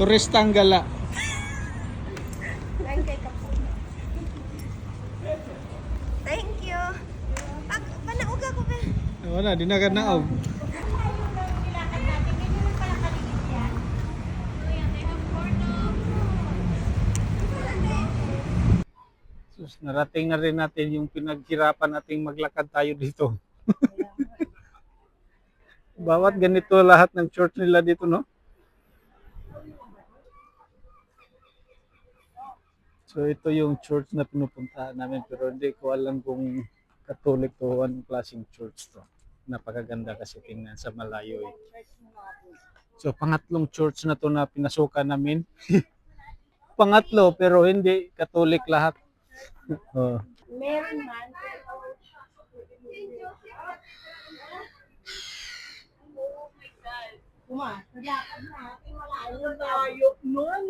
Turistang gala. Lain kay Kapo. Thank you. Panauga ko ba? Wala, di na ka naog. Sus, narating na rin natin yung pinaghirapan nating maglakad tayo dito. Bawat ganito lahat ng church nila dito, no? So ito yung church na pinupuntahan namin pero hindi ko alam kung Catholic to anong klaseng church to. Napakaganda kasi tingnan sa malayo eh. So pangatlong church na to na pinasukan namin. Pangatlo pero hindi Catholic lahat. Oh. Meron man. Kuma, naglakan na. Malayo nun.